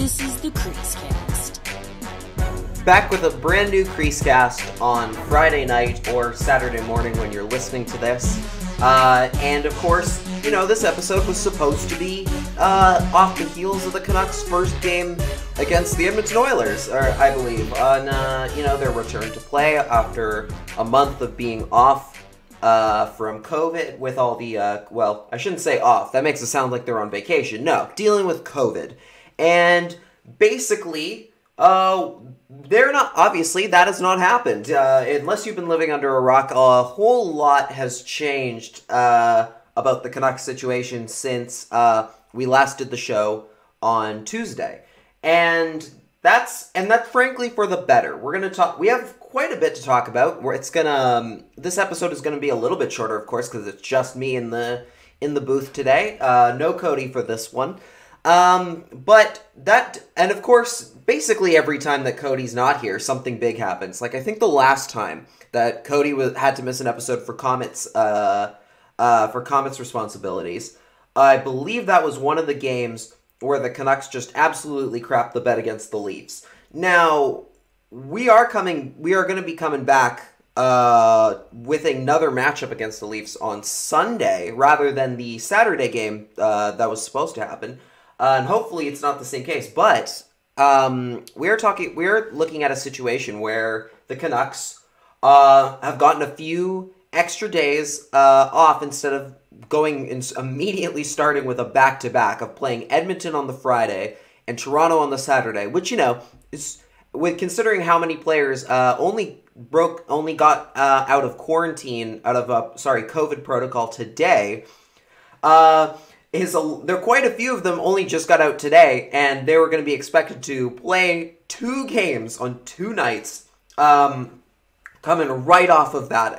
This is the CreaseCast. Back with a brand new CreaseCast on Friday night or Saturday morning when you're listening to this. And of course, you know, this episode was supposed to be off the heels of the Canucks' first game against the Edmonton Oilers, I believe, on, their return to play after a month of being off from COVID with all the, I shouldn't say off. That makes it sound like they're on vacation. No, dealing with COVID. And basically, they're not, obviously, that has not happened. Unless you've been living under a rock, a whole lot has changed about the Canucks situation since we last did the show on Tuesday. And that's frankly for the better. We're going to talk, we have quite a bit to talk about. This episode is going to be a little bit shorter, of course, because it's just me in the booth today. No Cody for this one. But that, and of course, basically every time that Cody's not here, something big happens. Like, I think the last time that Cody had to miss an episode for Comets responsibilities, I believe that was one of the games where the Canucks just absolutely crapped the bed against the Leafs. Now, we are going to be coming back with another matchup against the Leafs on Sunday, rather than the Saturday game that was supposed to happen. And hopefully it's not the same case, but we're looking at a situation where the Canucks have gotten a few extra days off instead of immediately starting with a back-to-back of playing Edmonton on the Friday and Toronto on the Saturday, which, you know, is, with considering how many players only got out of COVID protocol today. There are quite a few of them only just got out today, and they were going to be expected to play 2 games on 2 nights, coming right off of that.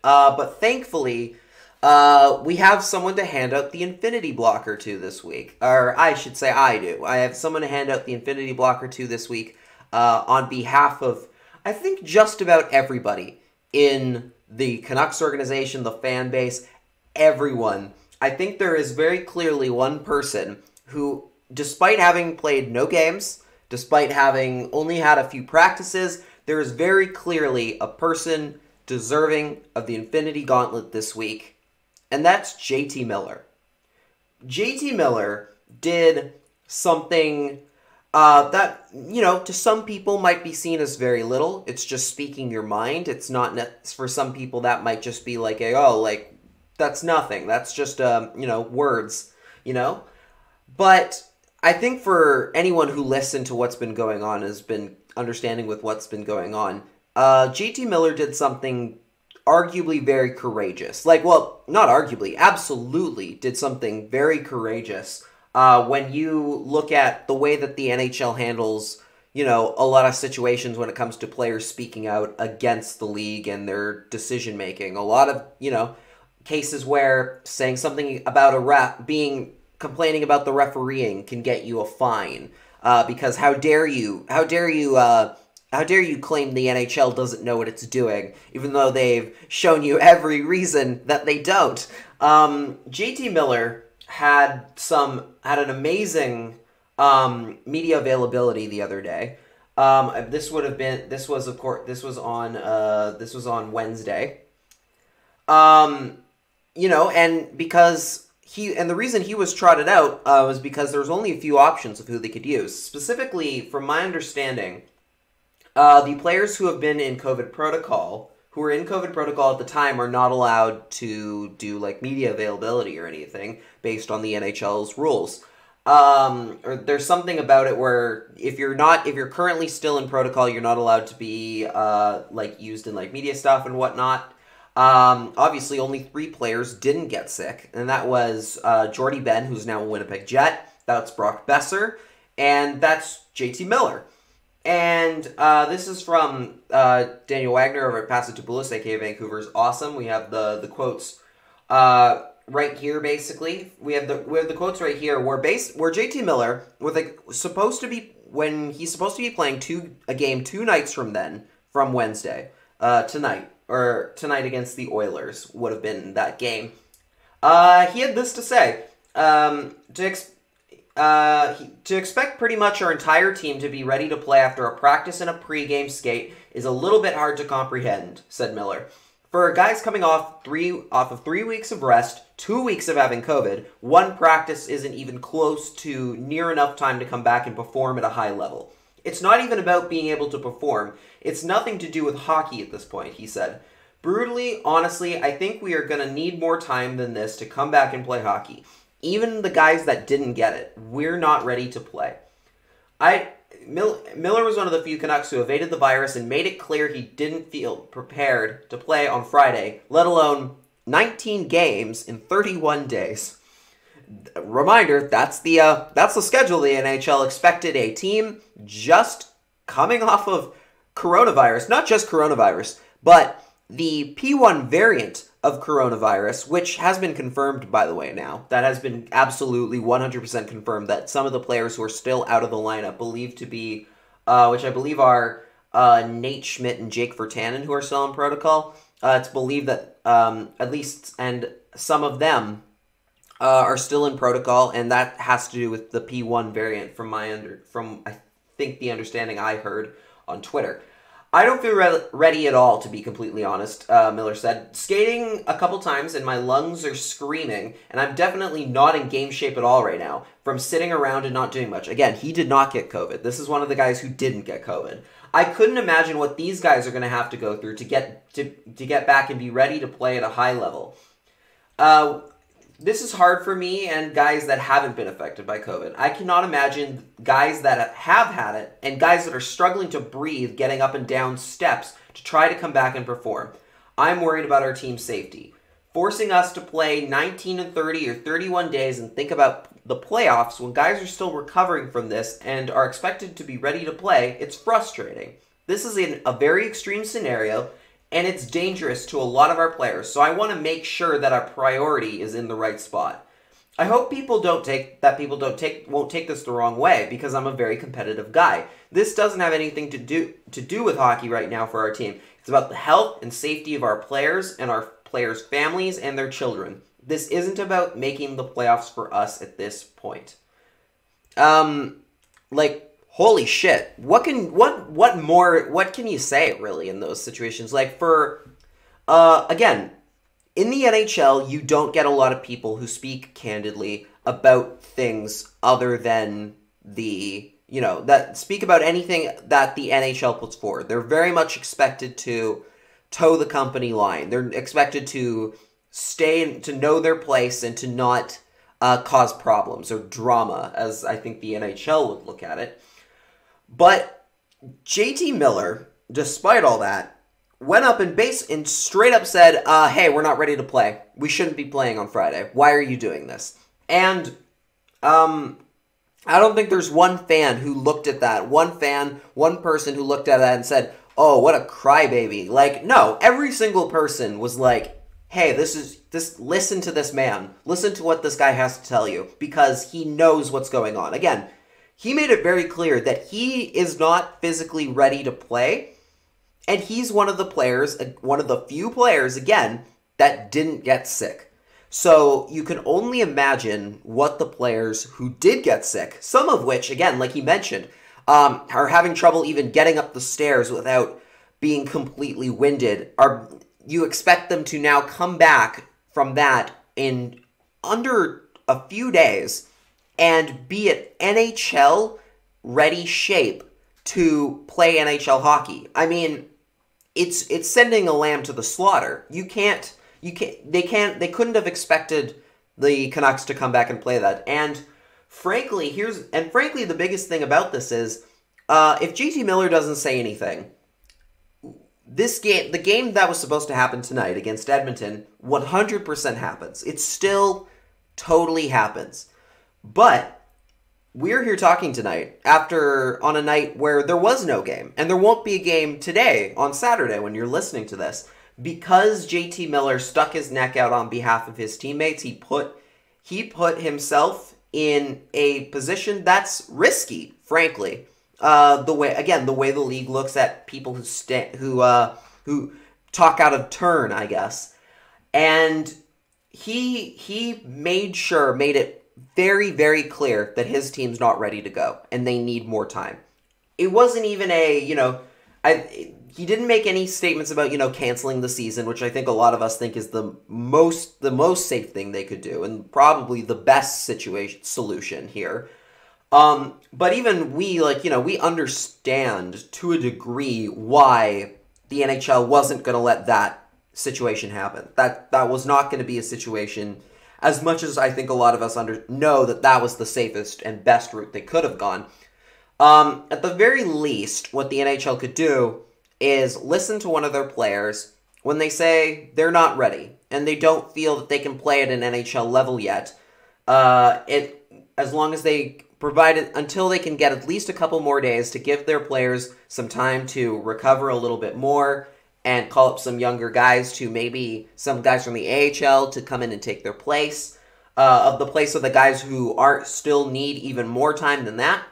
But thankfully, we have someone to hand out the Infinity Blocker to this week. Or I should say I do. I have someone to hand out the Infinity Blocker to this week on behalf of, I think, just about everybody in the Canucks organization, the fan base, everyone. I think there is very clearly one person who, despite having played no games, despite having only had a few practices, there is very clearly a person deserving of the Infinity Gauntlet this week, and that's JT Miller. JT Miller did something that, you know, to some people might be seen as very little. It's just speaking your mind. It's not, for some people that might just be like, that's nothing. That's just, words, you know? But I think for anyone who listened to what's been going on, has been understanding with what's been going on, JT Miller did something arguably very courageous. Not arguably, absolutely did something very courageous when you look at the way that the NHL handles, you know, a lot of situations when it comes to players speaking out against the league and their decision-making. A lot of, you know, cases where saying something about complaining about the refereeing can get you a fine, because how dare you claim the NHL doesn't know what it's doing, even though they've shown you every reason that they don't. JT Miller had an amazing media availability the other day. This was on Wednesday. You know, and because the reason he was trotted out was because there was only a few options of who they could use. Specifically, from my understanding, the players who have been in COVID protocol, who were in COVID protocol at the time, are not allowed to do, like, media availability or anything based on the NHL's rules. Or there's something about it where if you're currently still in protocol, you're not allowed to be, used in, like, media stuff and whatnot. Obviously, only 3 players didn't get sick, and that was Jordy Ben, who's now a Winnipeg Jet, that's Brock Besser, and that's JT Miller. And this is from Daniel Wagner over at Pass It to Bullis, aka Vancouver's Awesome. We have the quotes right here, basically. We have the quotes right here where JT Miller, when he's supposed to be playing a game 2 nights from Wednesday, tonight against the Oilers would have been that game. He had this to say. to expect pretty much our entire team to be ready to play after a practice and a pregame skate is a little bit hard to comprehend, said Miller. For guys coming off of 3 weeks of rest, 2 weeks of having COVID, one practice isn't even close to near enough time to come back and perform at a high level. It's not even about being able to perform. It's nothing to do with hockey at this point, he said. Brutally, honestly, I think we are going to need more time than this to come back and play hockey. Even the guys that didn't get it, we're not ready to play. Miller was one of the few Canucks who evaded the virus and made it clear he didn't feel prepared to play on Friday, let alone 19 games in 31 days. Reminder, that's the schedule the NHL expected a team just coming off of coronavirus, not just coronavirus, but the P1 variant of coronavirus, which has been confirmed, by the way, now. That has been absolutely 100% confirmed that some of the players who are still out of the lineup, believed to be, which I believe are Nate Schmidt and Jake Virtanen, who are still in protocol. It's believed that at least, and some of them are still in protocol, and that has to do with the P1 variant from I think the understanding I heard on Twitter. I don't feel ready at all, to be completely honest, Miller said. Skating a couple times and my lungs are screaming, and I'm definitely not in game shape at all right now from sitting around and not doing much. Again, he did not get COVID. This is one of the guys who didn't get COVID. I couldn't imagine what these guys are going to have to go through to get back and be ready to play at a high level. This is hard for me and guys that haven't been affected by COVID. I cannot imagine guys that have had it and guys that are struggling to breathe getting up and down steps to try to come back and perform. I'm worried about our team's safety. Forcing us to play 19 and 30 or 31 days and think about the playoffs when guys are still recovering from this and are expected to be ready to play, it's frustrating. This is a very extreme scenario, and it's dangerous to a lot of our players, so I want to make sure that our priority is in the right spot. I hope people won't take this the wrong way, because I'm a very competitive guy. This doesn't have anything to do with hockey right now for our team. It's about the health and safety of our players and our players' families and their children. This isn't about making the playoffs for us at this point. Holy shit. What can you say really in those situations? Again, in the NHL, you don't get a lot of people who speak candidly about things other than that speak about anything that the NHL puts forward. They're very much expected to toe the company line. They're expected to to know their place and to not cause problems or drama, as I think the NHL would look at it. But JT Miller, despite all that, went up and straight up said, hey, we're not ready to play. We shouldn't be playing on Friday. Why are you doing this? And I don't think there's one fan who looked at that. One person who looked at that and said, oh, what a crybaby. No, every single person was like, hey, listen to this man. Listen to what this guy has to tell you, because he knows what's going on. Again, he made it very clear that he is not physically ready to play, and he's one of the few players, again, that didn't get sick. So you can only imagine what the players who did get sick, some of which, again, like he mentioned, are having trouble even getting up the stairs without being completely winded. You expect them to now come back from that in under a few days and be at NHL-ready shape to play NHL hockey. I mean, it's sending a lamb to the slaughter. They couldn't have expected the Canucks to come back and play that. And frankly, the biggest thing about this is, if JT Miller doesn't say anything, the game that was supposed to happen tonight against Edmonton, 100% happens. It still totally happens. But we're here talking tonight on a night where there was no game, and there won't be a game today on Saturday when you're listening to this, because JT Miller stuck his neck out on behalf of his teammates. He put himself in a position that's risky, frankly. The way the league looks at people who talk out of turn, I guess, and he made it very, very clear that his team's not ready to go, and they need more time. It wasn't even he didn't make any statements about, canceling the season, which I think a lot of us think is the most safe thing they could do, and probably the best solution here. But even we, we understand to a degree why the NHL wasn't going to let that situation happen. That was not going to be a situation, as much as I think a lot of us know that was the safest and best route they could have gone. At the very least, what the NHL could do is listen to one of their players when they say they're not ready and they don't feel that they can play at an NHL level yet. As long as they provide it until they can get at least a couple more days to give their players some time to recover a little bit more and call up some younger guys, to maybe some guys from the AHL to come in and take their place, of the guys who still need even more time than that.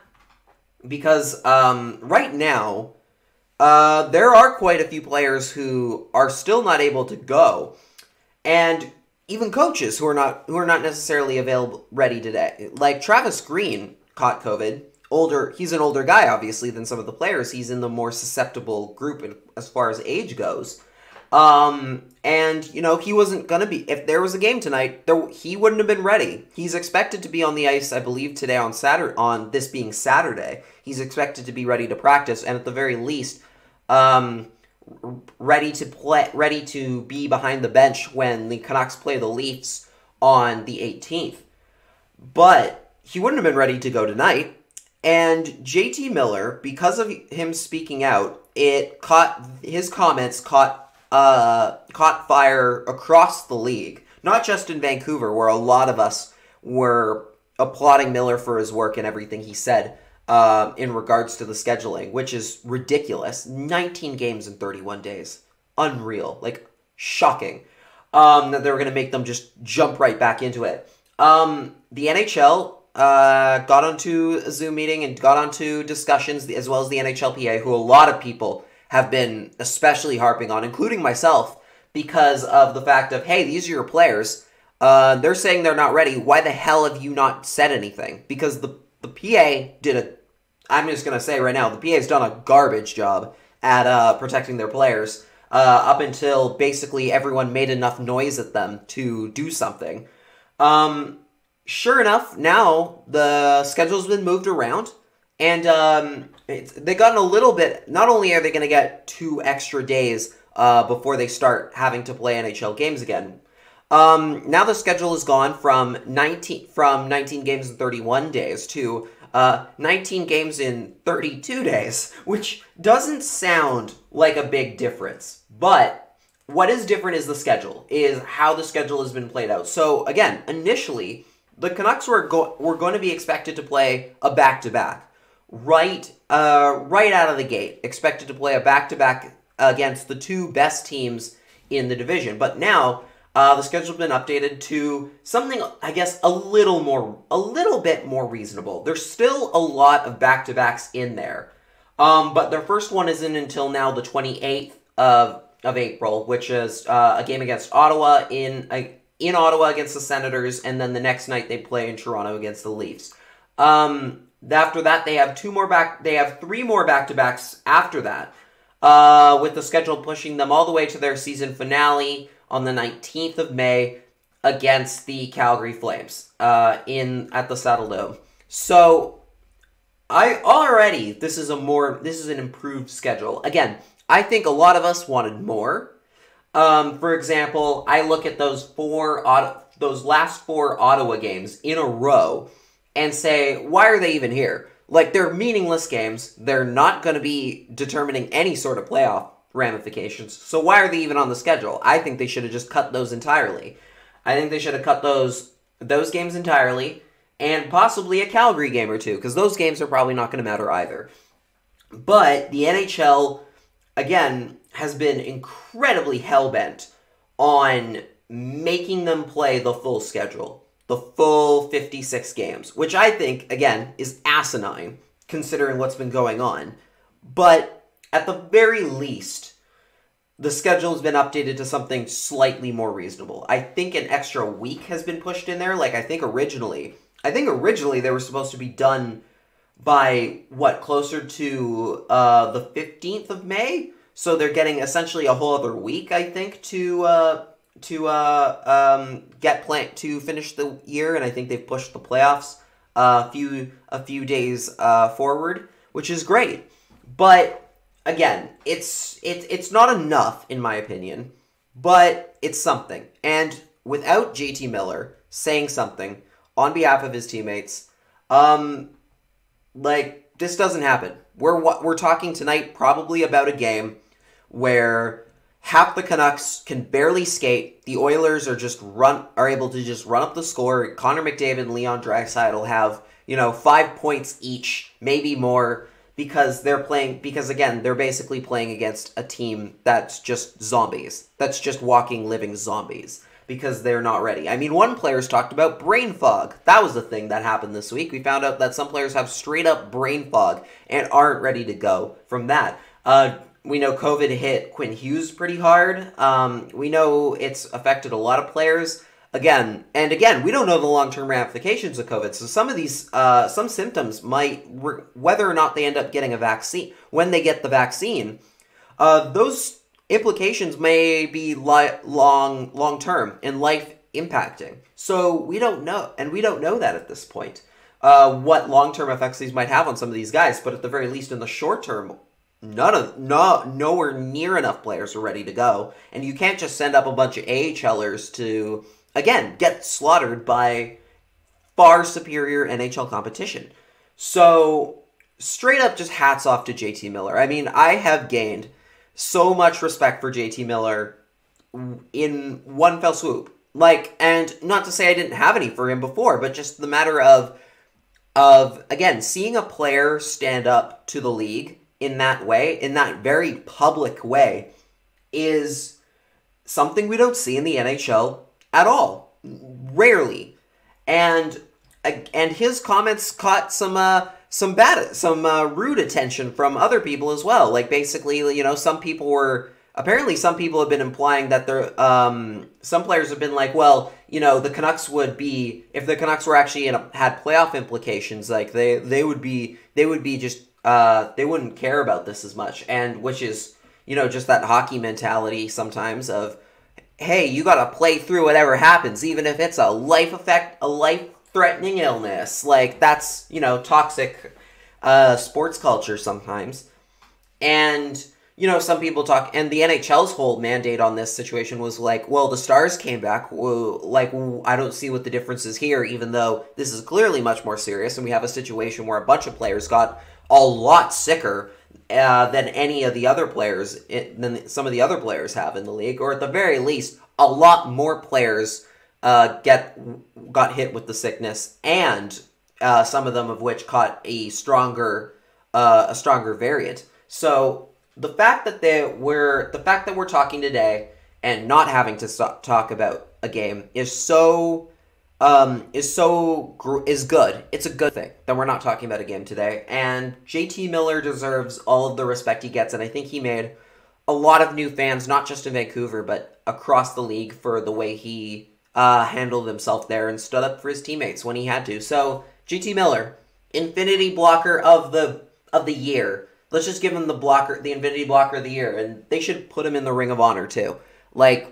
Because right now, there are quite a few players who are still not able to go, and even coaches who are not necessarily ready today. Like Travis Green caught COVID. He's an older guy, obviously, than some of the players. He's in the more susceptible group as far as age goes. And, he wasn't going to be... If there was a game tonight, he wouldn't have been ready. He's expected to be on the ice, I believe, today on this being Saturday. He's expected to be ready to practice, and at the very least, ready to be behind the bench when the Canucks play the Leafs on the 18th. But he wouldn't have been ready to go tonight. And JT Miller, because of him speaking out, his comments caught fire across the league, not just in Vancouver, where a lot of us were applauding Miller for his work and everything he said in regards to the scheduling, which is ridiculous. 19 games in 31 days. Unreal. Shocking. That they were going to make them just jump right back into it. The NHL got onto a Zoom meeting and got onto discussions, as well as the NHLPA, who a lot of people have been especially harping on, including myself, because of the fact of, hey, these are your players. They're saying they're not ready. Why the hell have you not said anything? Because the PA I'm just going to say right now, the PA's done a garbage job at protecting their players up until basically everyone made enough noise at them to do something. Sure enough, now the schedule's been moved around, and they gotten a little bit. Not only are they going to get 2 extra days before they start having to play NHL games again. Now the schedule has gone from 19 games in 31 days to 19 games in 32 days, which doesn't sound like a big difference, but what is different is the schedule, is how the schedule has been played out. So again, initially, the Canucks were going to be expected to play a back-to-back right out of the gate. Expected to play a back-to-back against the 2 best teams in the division. But now the schedule's been updated to something, I guess, a little bit more reasonable. There's still a lot of back-to-backs in there, but their first one isn't until now the 28th of April, which is a game against Ottawa in Ottawa against the Senators, and then the next night they play in Toronto against the Leafs. After that, they have 3 more back-to-backs after that, with the schedule pushing them all the way to their season finale on the 19th of May against the Calgary Flames at the Saddle Dome. So this is an improved schedule. Again, I think a lot of us wanted more. For example, I look at those last 4 Ottawa games in a row and say, why are they even here? They're meaningless games. They're not going to be determining any sort of playoff ramifications. So why are they even on the schedule? I think they should have just cut those entirely. I think they should have cut those games entirely, and possibly a Calgary game or 2, because those games are probably not going to matter either. But the NHL, again, has been incredibly hell-bent on making them play the full schedule, the full 56 games, which I think, again, is asinine, considering what's been going on. But at the very least, the schedule has been updated to something slightly more reasonable. I think an extra week has been pushed in there. I think originally, I think originally they were supposed to be done by, closer to the 15th of May? So they're getting essentially a whole other week, I think, to finish the year, and I think they've pushed the playoffs a few days forward, which is great. But again, it's not enough in my opinion, but it's something. And without JT Miller saying something on behalf of his teammates, this doesn't happen. We're talking tonight probably about a game where half the Canucks can barely skate. The Oilers are able to just run up the score. Connor McDavid and Leon Draisaitl have, 5 points each, maybe more, because they're basically playing against a team that's just zombies. That's just walking, living zombies, because they're not ready. I mean, one player's talked about brain fog. That was the thing that happened this week. We found out that some players have straight up brain fog and aren't ready to go from that. We know COVID hit Quinn Hughes pretty hard. We know it's affected a lot of players. Again, we don't know the long-term ramifications of COVID. So some of these, some symptoms might, whether or not they end up getting a vaccine, when they get the vaccine, those implications may be long-term and life-impacting. So we don't know, and we don't know that at this point, what long-term effects these might have on some of these guys. But at the very least, in the short term, nowhere near enough players are ready to go, and you can't just send up a bunch of AHLers to, again, get slaughtered by far superior NHL competition. So, straight up, just hats off to JT Miller. I mean, I have gained so much respect for JT Miller in one fell swoop. And not to say I didn't have any for him before, but just the matter of again, seeing a player stand up to the league in that way, in that very public way, is something we don't see in the NHL at all. Rarely. And his comments caught some rude attention from other people as well. Basically, some people have been implying that some players have been like, well, the Canucks would be, if the Canucks were actually had playoff implications, they would be just, they wouldn't care about this as much. And which is, just that hockey mentality sometimes of, hey, you got to play through whatever happens, even if it's a life-threatening illness. That's, toxic sports culture sometimes. And, some people talk, and the NHL's whole mandate on this situation was well, the Stars came back. I don't see what the difference is here, even though this is clearly much more serious, and we have a situation where a bunch of players got a lot sicker than any of the other players, than some of the other players have in the league, or at the very least, a lot more players got hit with the sickness, and some of them of which caught a stronger variant. So the fact that we're talking today and not having to talk about a game is good. It's a good thing that we're not talking about a game today. And JT Miller deserves all of the respect he gets, and I think he made a lot of new fans, not just in Vancouver, but across the league, for the way he handled himself there and stood up for his teammates when he had to. So, JT Miller, Infinity Blocker of the year. Let's just give him the Infinity Blocker of the year, and they should put him in the Ring of Honor too. Might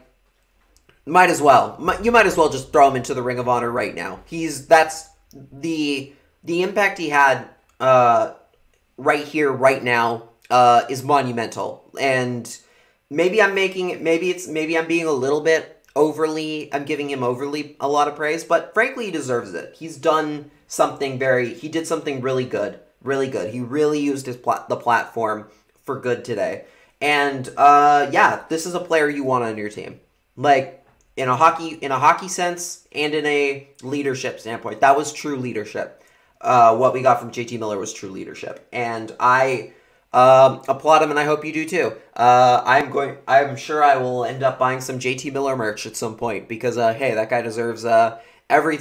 as well. You might as well just throw him into the Ring of Honor right now. That's the impact he had right here, right now, is monumental. And maybe I'm being a little bit I'm giving him overly a lot of praise, but frankly, he deserves it. He did something really good. Really good. He really used the platform for good today. And this is a player you want on your team. In a hockey sense and in a leadership standpoint. That was true leadership. What we got from JT Miller was true leadership. And I applaud him, and I hope you do too. I'm sure I will end up buying some JT Miller merch at some point, because hey, that guy deserves every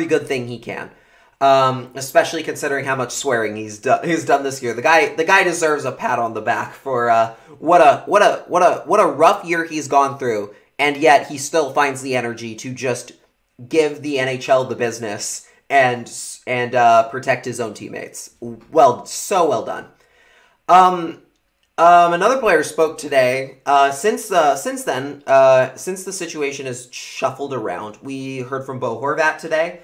good thing he can. Especially considering how much swearing he's done this year. The guy deserves a pat on the back for what a rough year he's gone through. And yet he still finds the energy to just give the NHL the business and protect his own teammates. So well done. Another player spoke today. Since the situation has shuffled around, we heard from Bo Horvat today.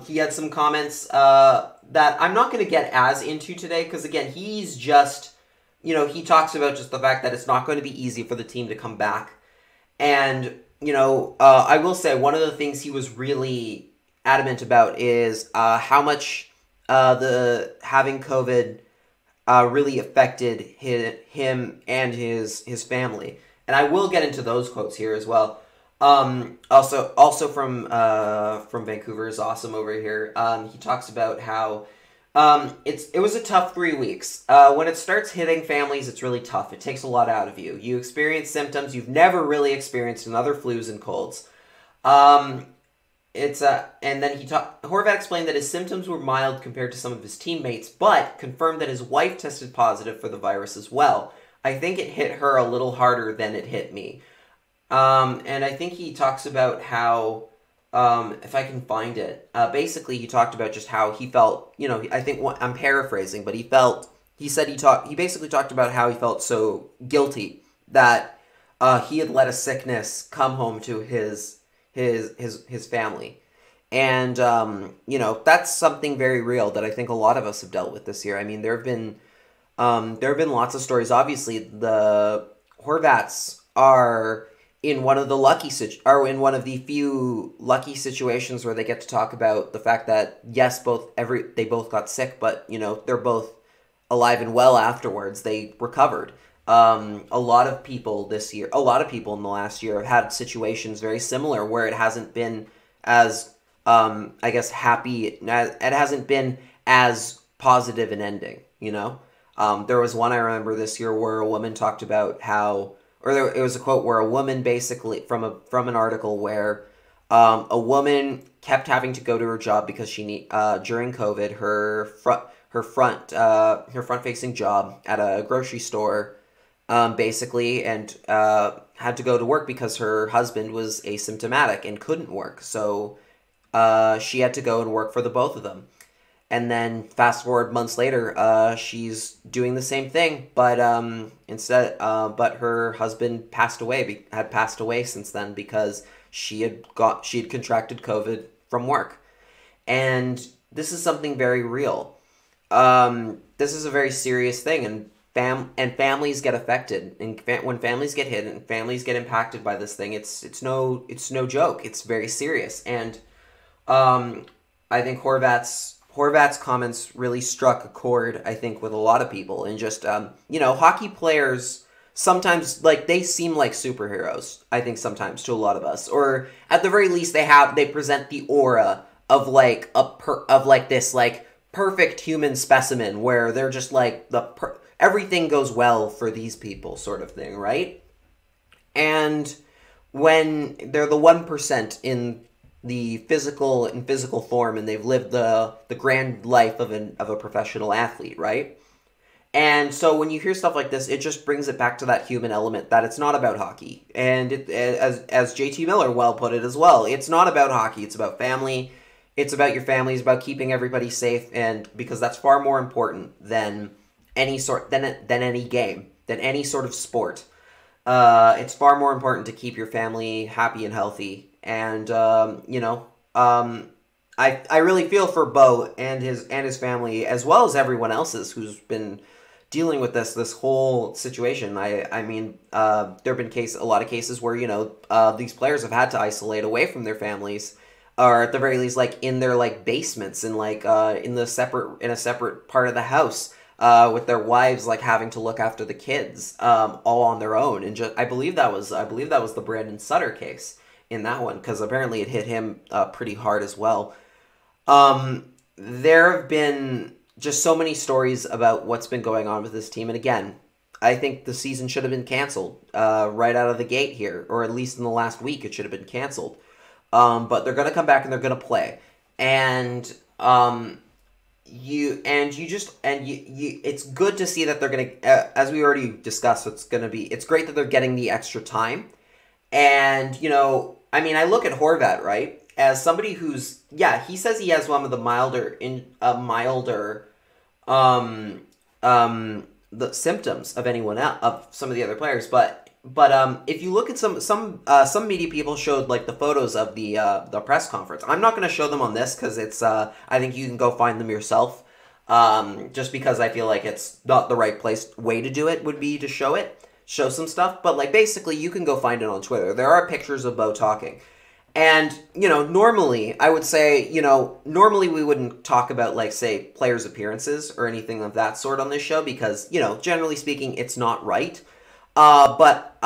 He had some comments that I'm not going to get as into today because, again, he's just, he talks about just the fact that it's not going to be easy for the team to come back. And, I will say one of the things he was really adamant about is how much the having COVID really affected him and his family. And I will get into those quotes here as well. Also from Vancouver is awesome over here. He talks about how it was a tough 3 weeks. When it starts hitting families, it's really tough. It takes a lot out of you. You experience symptoms you've never really experienced in other flus and colds. And then Horvat explained that his symptoms were mild compared to some of his teammates, but confirmed that his wife tested positive for the virus as well. I think it hit her a little harder than it hit me. And I think he talks about how, if I can find it, basically he talked about just how he felt, I think I'm paraphrasing, but he basically talked about how he felt so guilty that, he had let a sickness come home to his family. And, that's something very real that I think a lot of us have dealt with this year. I mean, there have been lots of stories. Obviously, the Horvats are in one of the few lucky situations where they get to talk about the fact that yes, they both got sick, but they're both alive and well afterwards. They recovered. A lot of people in the last year have had situations very similar where it hasn't been as happy. It hasn't been as positive an ending. There was one I remember this year where a woman talked about how. It was a quote where a woman basically from an article where a woman kept having to go to her job because during COVID her front facing job at a grocery store basically and had to go to work because her husband was asymptomatic and couldn't work, so she had to go and work for the both of them. And then fast forward months later, she's doing the same thing, but but her husband had passed away since then because she had contracted COVID from work, and this is something very real. This is a very serious thing, and families get affected, and when families get hit and families get impacted by this thing, it's no joke. It's very serious, and I think Horvat's comments really struck a chord, I think, with a lot of people. And just, hockey players sometimes, they seem like superheroes, I think, sometimes to a lot of us. Or, at the very least, they present the aura of, this, perfect human specimen where they're just, everything goes well for these people sort of thing, right? And when they're the 1% in the physical form, and they've lived the grand life of a professional athlete, right? And so when you hear stuff like this, it just brings it back to that human element that it's not about hockey. And as JT Miller well put it as well, it's not about hockey. It's about family. It's about your family. It's about keeping everybody safe, and because that's far more important than any game, than any sort of sport. It's far more important to keep your family happy and healthy. And, I really feel for Bo and his family, as well as everyone else's who's been dealing with this whole situation. I mean, there have been a lot of cases where, these players have had to isolate away from their families, or at the very least, in their, basements and, in a separate part of the house, with their wives, having to look after the kids, all on their own. And I believe that was the Brandon Sutter case in that one, because apparently it hit him pretty hard as well. There have been just so many stories about what's been going on with this team, and again, I think the season should have been canceled right out of the gate here, or at least in the last week it should have been canceled. But they're going to come back and they're going to play, and it's good to see that they're going to, as we already discussed, it's great that they're getting the extra time. And, I mean, I look at Horvat, right, as somebody who's, yeah, he says he has one of the milder the symptoms of anyone else, of some of the other players, but if you look at some media people showed like the photos of the press conference. I'm not going to show them on this because it's I think you can go find them yourself. Just because I feel like it's not the right way to do it would be to show some stuff, but like basically you can go find it on Twitter. There are pictures of Bo talking. And, normally, I would say, normally we wouldn't talk about, like, say, players' appearances or anything of that sort on this show because, generally speaking, it's not right. But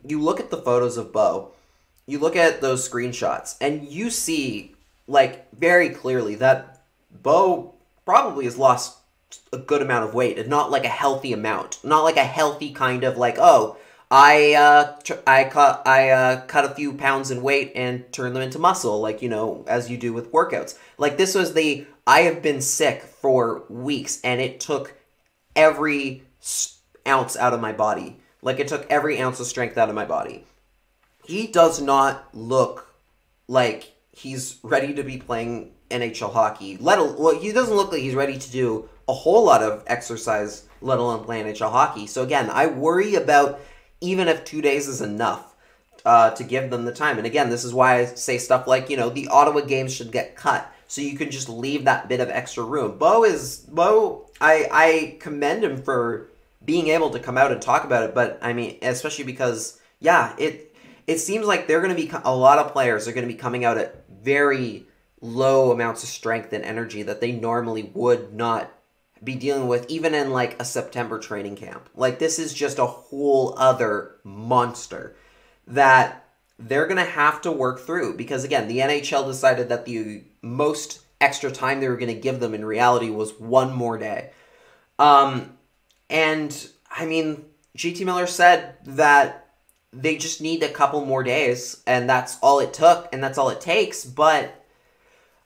you look at the photos of Bo, you look at those screenshots, and you see, like, very clearly that Bo probably has lost a good amount of weight, and not, like, a healthy amount. Not, like, a healthy kind of, like, oh, I cut a few pounds in weight and turned them into muscle, like, as you do with workouts. Like, this was I have been sick for weeks, and it took every ounce out of my body. Like, it took every ounce of strength out of my body. He does not look like he's ready to be playing NHL hockey. He doesn't look like he's ready to do a whole lot of exercise, let alone play NHL hockey. So, again, I worry about even if 2 days is enough to give them the time. And again, this is why I say stuff like, the Ottawa games should get cut so you can just leave that bit of extra room. I commend him for being able to come out and talk about it, but I mean, especially because, yeah, it seems like they're going to be, a lot of players are going to be coming out at very low amounts of strength and energy that they normally would not be dealing with even in like a September training camp. Like, this is just a whole other monster that they're going to have to work through because, again, the NHL decided that the most extra time they were going to give them in reality was one more day. And I mean, JT Miller said that they just need a couple more days and that's all it took and that's all it takes, but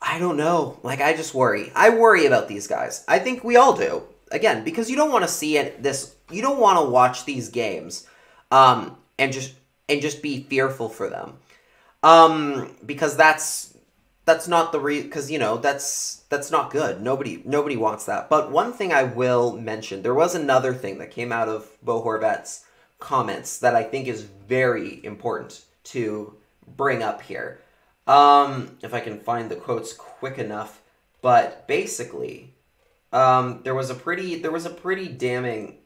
I don't know. Like, I just worry. I worry about these guys. I think we all do. Again, because you don't want to see you don't want to watch these games and just be fearful for them. Because that's not because that's not good. Nobody wants that. But one thing I will mention, there was another thing that came out of Bo Horvat's comments that I think is very important to bring up here. If I can find the quotes quick enough, but basically, there was a pretty damning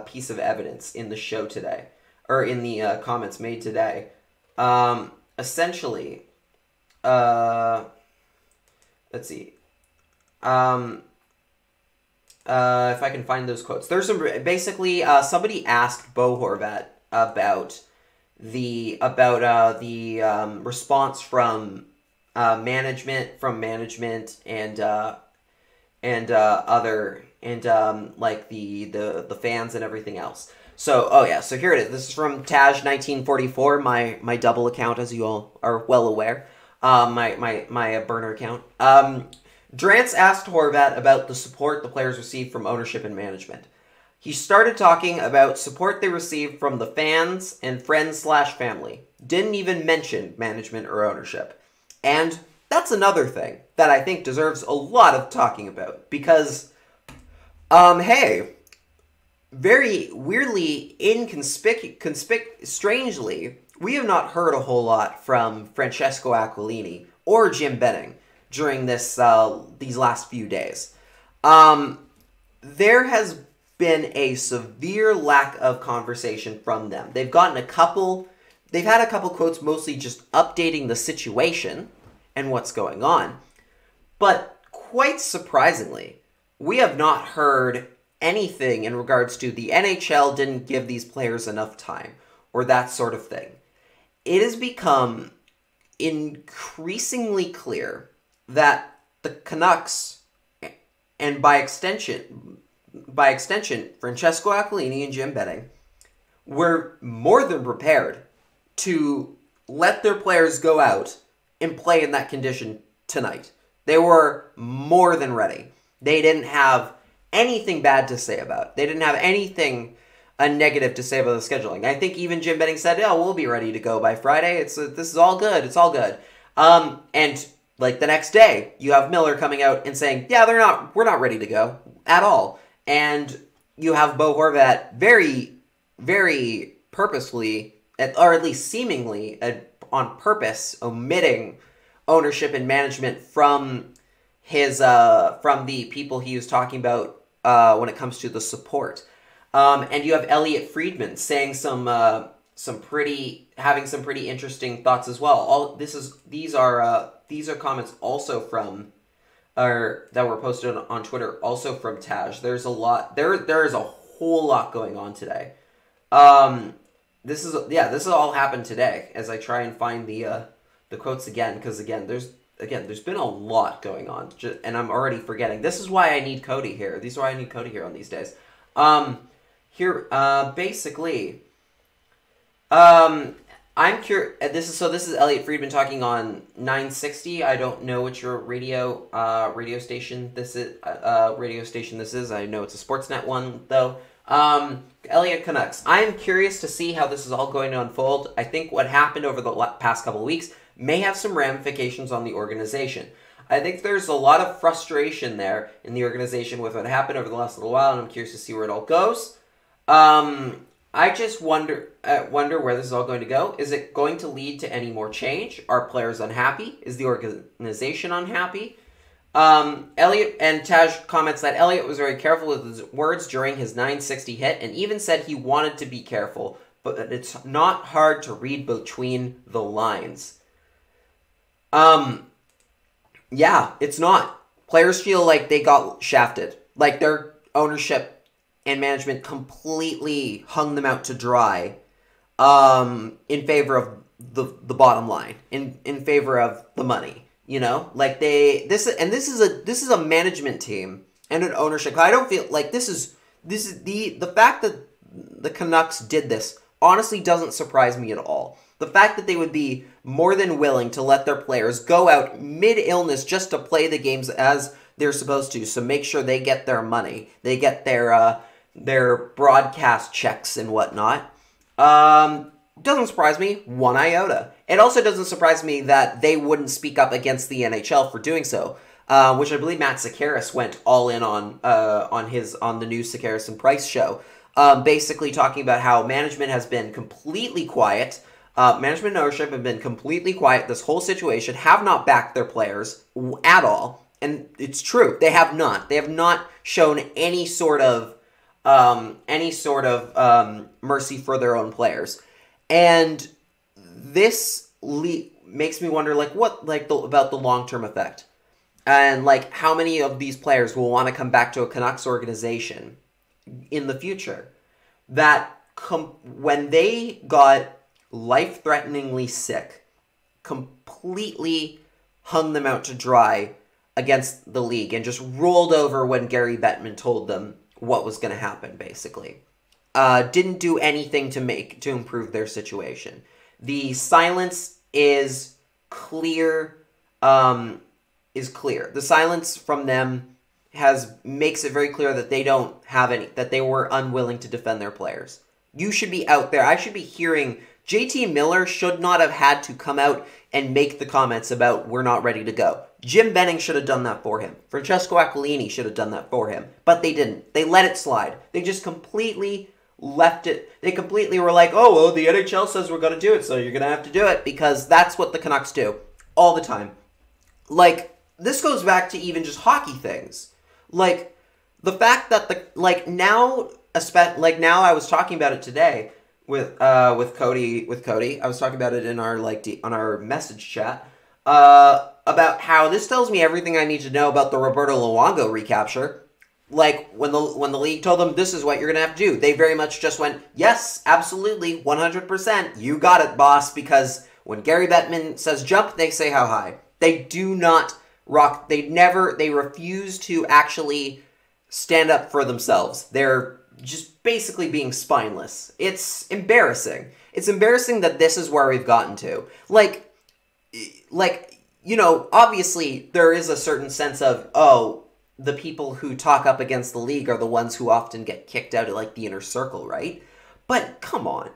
piece of evidence in the show today, or in the comments made today. Essentially, let's see, if I can find those quotes. There's some basically somebody asked Bo Horvat about the response from management and like the fans and everything else. So so here it is. This is from Taj1944, my double account, as you all are well aware. My burner account. Drance asked Horvat about the support the players received from ownership and management. He started talking about support they received from the fans and friends/family. Didn't even mention management or ownership. And that's another thing that I think deserves a lot of talking about. Because, hey, very weirdly, strangely, we have not heard a whole lot from Francesco Aquilini or Jim Benning during these last few days. There has been a severe lack of conversation from them. They've had a couple quotes mostly just updating the situation and what's going on. But quite surprisingly, we have not heard anything in regards to the NHL didn't give these players enough time or that sort of thing. It has become increasingly clear that the Canucks, and by extension, Francesco Aquilini and Jim Benning, were more than prepared to let their players go out and play in that condition tonight. They were more than ready. They didn't have anything bad to say about it. They didn't have anything a negative to say about the scheduling. I think even Jim Benning said, "Oh, we'll be ready to go by Friday. This is all good. It's all good." And like the next day, you have Miller coming out and saying, "Yeah, we're not ready to go at all." And you have Bo Horvat very, very purposefully, or at least seemingly on purpose, omitting ownership and management from the people he was talking about when it comes to the support. And you have Elliot Friedman saying having some pretty interesting thoughts as well. These are comments also from that were posted on Twitter, also from Taj. There's a lot. There is a whole lot going on today. This has all happened today as I try and find the quotes again, because there's been a lot going on, and I'm already forgetting. This is why I need Cody here. This is why I need Cody here on these days. Basically, I'm curious. This is Elliot Friedman talking on 960. I don't know what your radio station this is. I know it's a Sportsnet one though. Elliot Canucks. I'm curious to see how this is all going to unfold. I think what happened over the past couple of weeks may have some ramifications on the organization. I think there's a lot of frustration there in the organization with what happened over the last little while, and I'm curious to see where it all goes. I just wonder where this is all going to go. Is it going to lead to any more change? Are players unhappy? Is the organization unhappy? Elliot and Taj comments that Elliot was very careful with his words during his 960 hit and even said he wanted to be careful, but that it's not hard to read between the lines. Yeah, it's not. Players feel like they got shafted. Like their ownership and management completely hung them out to dry in favor of the bottom line, in favor of the money. You know, like this is a management team and an ownership. I don't feel like this is the fact that the Canucks did this honestly doesn't surprise me at all. The fact that they would be more than willing to let their players go out mid-illness just to play the games as they're supposed to, so make sure they get their money, they get their broadcast checks and whatnot. Doesn't surprise me one iota. It also doesn't surprise me that they wouldn't speak up against the NHL for doing so, which I believe Matt Sakaris went all in on the new Sakaris and Price show, basically talking about how management has been completely quiet. Management and ownership have been completely quiet this whole situation, have not backed their players at all, and it's true, they have not. They have not shown any sort of mercy for their own players. And this makes me wonder, about the long-term effect. And, how many of these players will want to come back to a Canucks organization in the future that, when they got life-threateningly sick, completely hung them out to dry against the league and just rolled over when Gary Bettman told them what was going to happen, basically. Didn't do anything to improve their situation. The silence is clear. The silence from them makes it very clear that they don't have any, that they were unwilling to defend their players. You should be out there. I should be hearing. JT Miller should not have had to come out and make the comments about we're not ready to go. Jim Benning should have done that for him. Francesco Aquilini should have done that for him. But they didn't. They let it slide. They just completely left it. They completely were like, oh, well, the NHL says we're going to do it, so you're going to have to do it, because that's what the Canucks do all the time. This goes back to even just hockey things. The fact that now I was talking about it today with Cody. I was talking about it in our on our message chat about how this tells me everything I need to know about the Roberto Luongo recapture. When the league told them this is what you're gonna have to do, they very much just went, yes, absolutely, 100%, you got it, boss. Because when Gary Bettman says jump, they say how high. They do not rock. They refuse to actually stand up for themselves. They're just basically being spineless. It's embarrassing. It's embarrassing that this is where we've gotten to. Obviously there is a certain sense of, oh, the people who talk up against the league are the ones who often get kicked out of, like, the inner circle, right? But come on.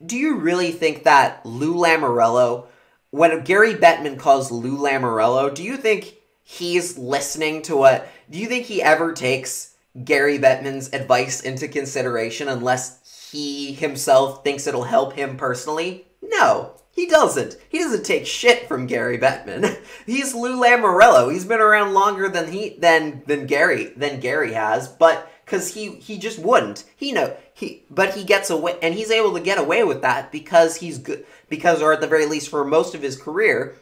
Do you really think that Lou Lamoriello, when Gary Bettman calls Lou Lamoriello, do you think he's listening to what... Do you think he ever takes Gary Bettman's advice into consideration unless he himself thinks it'll help him personally? No, he doesn't. He doesn't take shit from Gary Bettman. He's Lou Lamoriello. He's been around longer than Gary has, but because he just wouldn't. But he gets away, and he's able to get away with that because he's good. Because, or at the very least, for most of his career,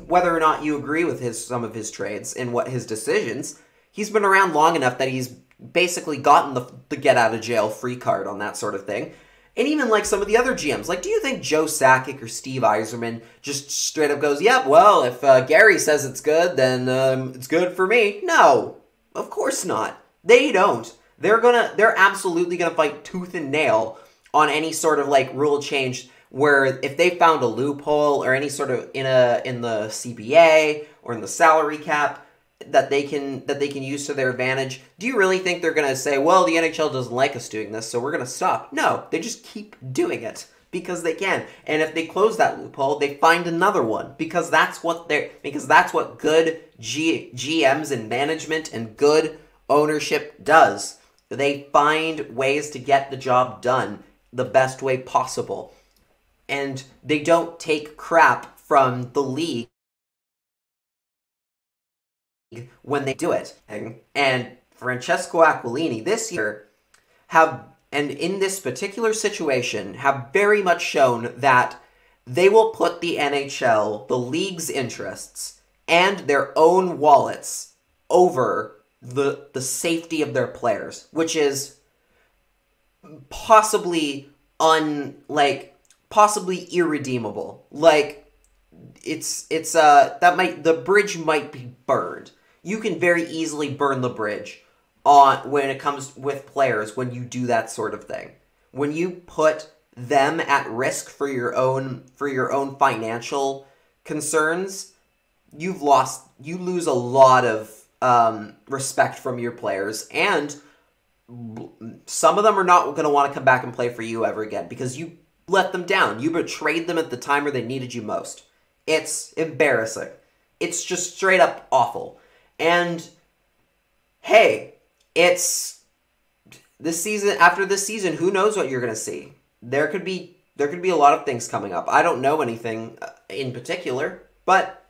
whether or not you agree with some of his trades and what his decisions, he's been around long enough that he's basically gotten the get out of jail free card on that sort of thing. And even like some of the other GMs, like, do you think Joe Sakic or Steve Yzerman just straight up goes, "Yep, well, if Gary says it's good, then it's good for me"? No, of course not. They don't. They're absolutely gonna fight tooth and nail on any sort of like rule change where if they found a loophole or any sort of in the CBA or in the salary cap that they can use to their advantage. Do you really think they're going to say, well, the NHL doesn't like us doing this, so we're going to stop? No, they just keep doing it because they can. And if they close that loophole, they find another one because that's what good GMs and management and good ownership does. They find ways to get the job done the best way possible. And they don't take crap from the league when they do it. And Francesco Aquilini this year and in this particular situation, have very much shown that they will put the NHL, the league's interests, and their own wallets over the safety of their players, which is possibly irredeemable. Like, the bridge might be burned. You can very easily burn the bridge when it comes with players when you do that sort of thing. When you put them at risk for your own financial concerns, you lose a lot of respect from your players, and some of them are not going to want to come back and play for you ever again because you let them down. You betrayed them at the time where they needed you most. It's embarrassing. It's just straight up awful. And hey, it's this season. After this season, who knows what you're going to see? There could be a lot of things coming up. I don't know anything in particular, but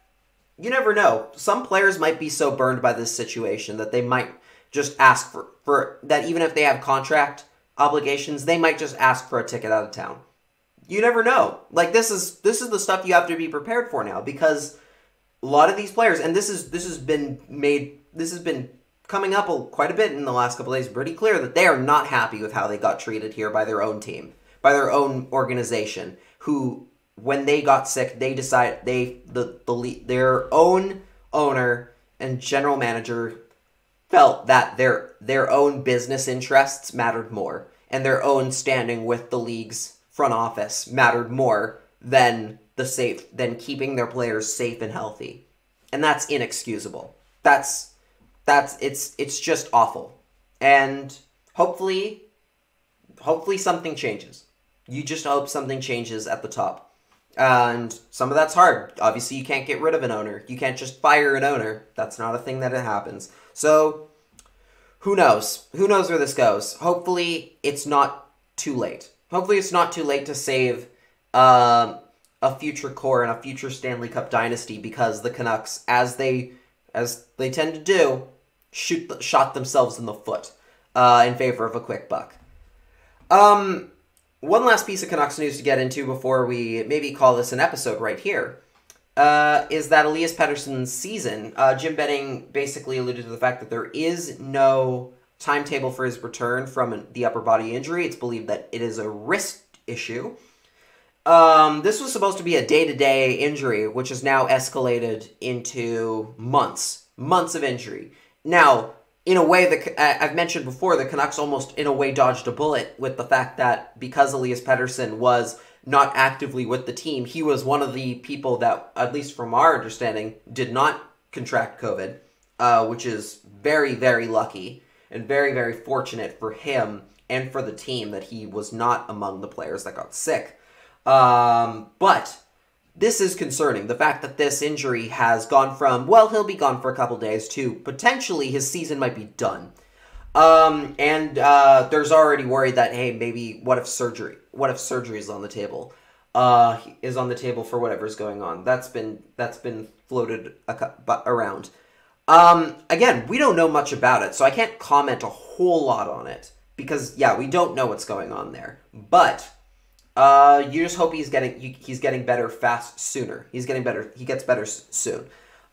you never know. Some players might be so burned by this situation that they might just ask for that. Even if they have contract obligations, they might just ask for a ticket out of town. You never know. Like, this is the stuff you have to be prepared for now, because a lot of these players, and this has been coming up quite a bit in the last couple of days, pretty clear that they are not happy with how they got treated here by their own team, by their own organization, who, when they got sick, they decided their own owner and general manager felt that their own business interests mattered more, and their own standing with the league's front office mattered more than keeping their players safe and healthy. And that's inexcusable. It's just awful. And hopefully something changes. You just hope something changes at the top. And some of that's hard. Obviously, you can't get rid of an owner. You can't just fire an owner. That's not a thing that happens. So, who knows? Who knows where this goes? Hopefully, it's not too late. Hopefully, it's not too late to save a future core and a future Stanley Cup dynasty, because the Canucks, as they tend to do, shot themselves in the foot in favor of a quick buck. One last piece of Canucks news to get into before we maybe call this an episode right here is that Elias Pettersson's season. Jim Benning basically alluded to the fact that there is no timetable for his return from the upper body injury. It's believed that it is a wrist issue. This was supposed to be a day-to-day injury, which has now escalated into months of injury. Now, in a way that I've mentioned before, the Canucks almost in a way dodged a bullet with the fact that because Elias Pettersson was not actively with the team, he was one of the people that, at least from our understanding, did not contract COVID. which is very, very lucky and very, very fortunate for him and for the team that he was not among the players that got sick. But this is concerning. The fact that this injury has gone from, well, he'll be gone for a couple days, to potentially his season might be done. There's already worry that, hey, maybe what if surgery is on the table? Is on the table for whatever's going on. That's been floated around. Again, we don't know much about it, so I can't comment a whole lot on it because, yeah, we don't know what's going on there. But you just hope he's getting better sooner. He gets better soon.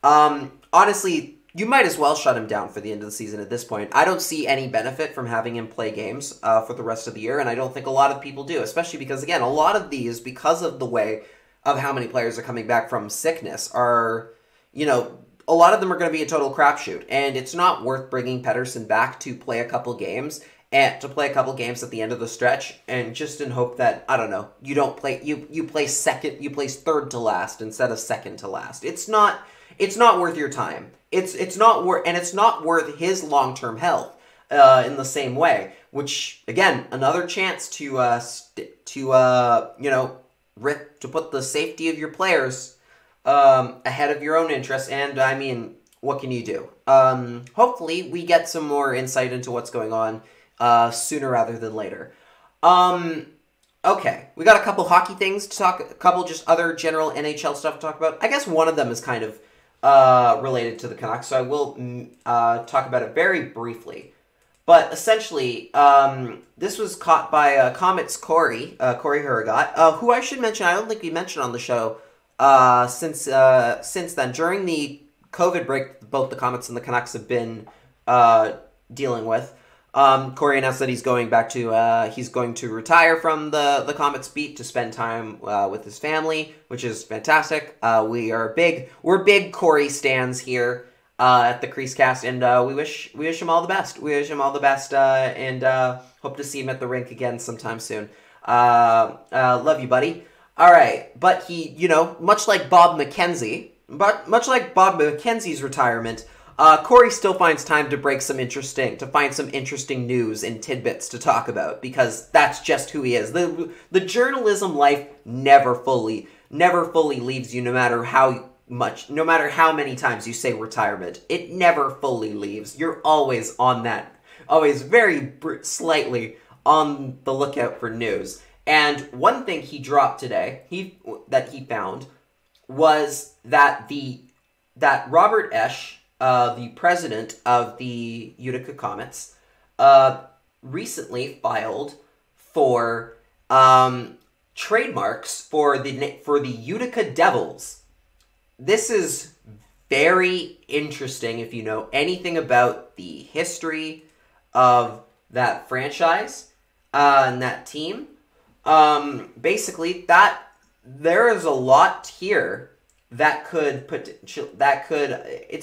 Honestly, you might as well shut him down for the end of the season at this point. I don't see any benefit from having him play games for the rest of the year, and I don't think a lot of people do, especially because, again, a lot of these, because of the way of how many players are coming back from sickness, are, a lot of them are going to be a total crapshoot, and it's not worth bringing Pettersson back to play a couple games at the end of the stretch, and just in hope that, I don't know, you don't play, you place third to last instead of second to last. It's not worth your time. It's not worth his long-term health in the same way. Which, again, another chance to put the safety of your players ahead of your own interests. And I mean, what can you do? Hopefully, we get some more insight into what's going on sooner rather than later. Okay, we got a couple hockey things to talk. A couple just other general NHL stuff to talk about. I guess one of them is kind of related to the Canucks, so I will talk about it very briefly. But essentially, this was caught by Comets Corey Horvat, who I should mention, I don't think we mentioned on the show since then. During the COVID break, both the Comets and the Canucks have been dealing with. Corey announced that he's going to retire from the Comets beat to spend time with his family, which is fantastic. We're big Corey stans here at the CreaseCast, and we wish him all the best. We wish him all the best, and hope to see him at the rink again sometime soon. Love you, buddy. All right, but he, much like Bob McKenzie's retirement. Corey still finds time to find some interesting news and tidbits to talk about, because that's just who he is. The journalism life never fully leaves you, no matter how many times you say retirement. It never fully leaves. You're always on that, always very slightly on the lookout for news. And one thing he dropped today, that he found, was that Robert Esch, the president of the Utica Comets, recently filed for trademarks for the Utica Devils. This is very interesting if you know anything about the history of that franchise and that team. Basically, there is a lot here it's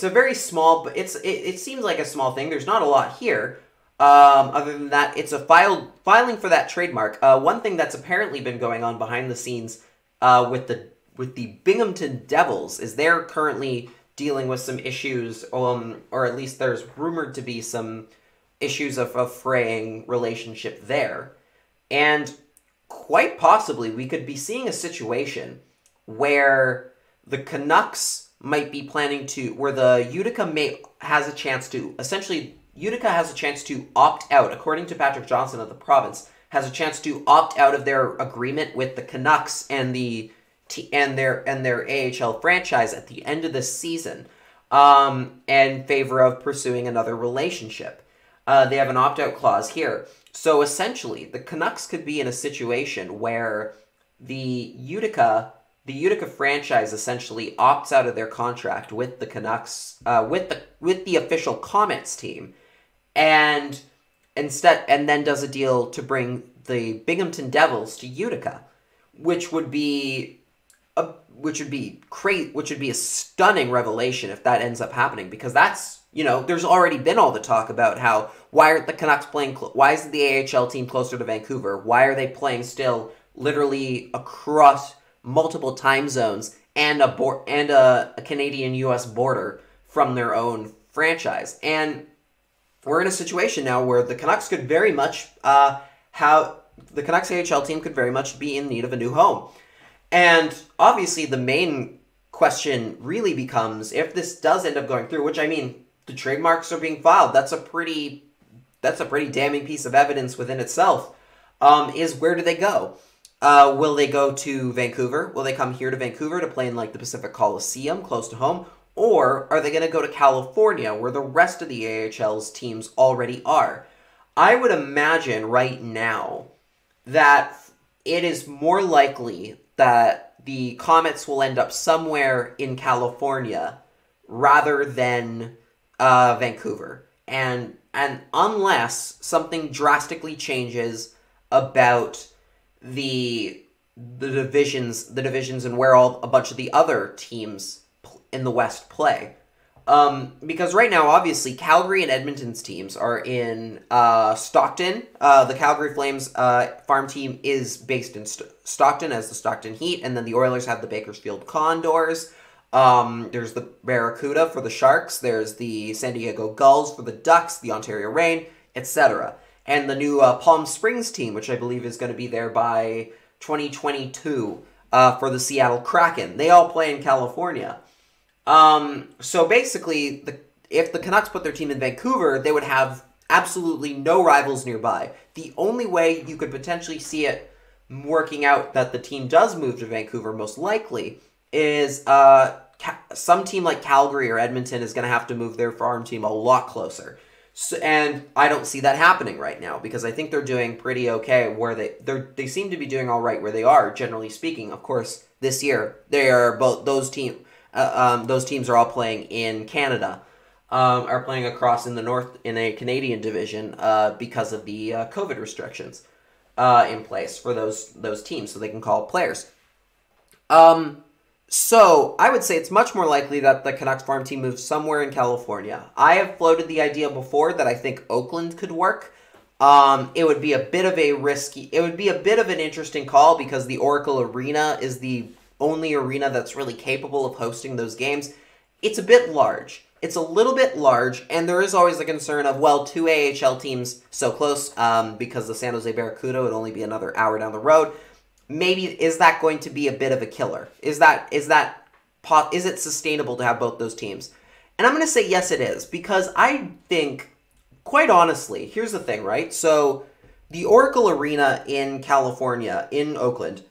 a very small, but it seems like a small thing. There's not a lot here. Other than that, it's a filing for that trademark. One thing that's apparently been going on behind the scenes with the Binghamton Devils is they're currently dealing with some issues, or at least there's rumored to be some issues of a fraying relationship there. And quite possibly we could be seeing a situation where the Canucks might be planning to, where the Utica has a chance to opt out, according to Patrick Johnson of the province, has a chance to opt out of their agreement with the Canucks and their AHL franchise at the end of this season, in favor of pursuing another relationship. They have an opt-out clause here. So essentially, the Canucks could be in a situation where the Utica franchise essentially opts out of their contract with the Canucks, with the official Comets team, and then does a deal to bring the Binghamton Devils to Utica, which would be a stunning revelation if that ends up happening, because that's, there's already been all the talk about how, why aren't the Canucks playing, why is the AHL team closer to Vancouver? Why are they playing still literally across multiple time zones and a Canadian-U.S. border from their own franchise. And we're in a situation now where the Canucks could very much the Canucks AHL team could very much be in need of a new home. And obviously the main question really becomes, if this does end up going through, which, I mean, the trademarks are being filed, that's a pretty damning piece of evidence within itself, is where do they go? Will they go to Vancouver? Will they come here to Vancouver to play in like the Pacific Coliseum close to home? Or are they going to go to California where the rest of the AHL's teams already are? I would imagine right now that it is more likely that the Comets will end up somewhere in California rather than Vancouver. And unless something drastically changes about the divisions and where a bunch of the other teams in the West play. Because right now, obviously, Calgary and Edmonton's teams are in Stockton. The Calgary Flames farm team is based in Stockton as the Stockton Heat, and then the Oilers have the Bakersfield Condors. There's the Barracuda for the Sharks. There's the San Diego Gulls for the Ducks, the Ontario Reign, etc. And the new Palm Springs team, which I believe is going to be there by 2022 for the Seattle Kraken. They all play in California. So basically, if the Canucks put their team in Vancouver, they would have absolutely no rivals nearby. The only way you could potentially see it working out that the team does move to Vancouver, most likely, is some team like Calgary or Edmonton is going to have to move their farm team a lot closer. So, and I don't see that happening right now because I think they're doing pretty okay where they seem to be doing all right where they are, generally speaking. Of course, this year they are both those teams are all playing in Canada, are playing across in the north in a Canadian division because of the COVID restrictions in place for those teams, so they can call players. So I would say it's much more likely that the Canucks farm team moves somewhere in California. I have floated the idea before that I think Oakland could work. It would be a bit of an interesting call because the Oracle Arena is the only arena that's really capable of hosting those games. It's a bit large. It's a little bit large, and there is always the concern of, well, two AHL teams so close because the San Jose Barracuda would only be another hour down the road. Maybe, is that going to be a bit of a killer? Is it sustainable to have both those teams? And I'm going to say yes, it is, because I think, quite honestly, here's the thing, right? So, the Oracle Arena in California, in Oakland,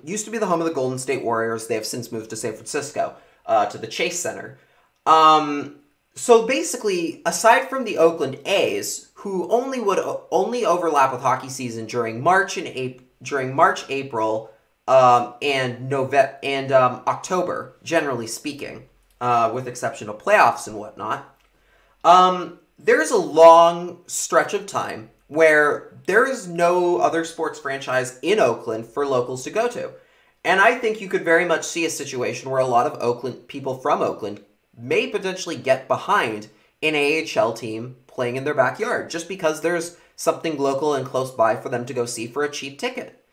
used to be the home of the Golden State Warriors. They have since moved to San Francisco, to the Chase Center. So basically, aside from the Oakland A's, who only overlap with hockey season during March, April, and October, generally speaking, with exception of playoffs and whatnot, there's a long stretch of time where there is no other sports franchise in Oakland for locals to go to. And I think you could very much see a situation where a lot of people from Oakland may potentially get behind an AHL team playing in their backyard just because there's something local and close by for them to go see for a cheap ticket.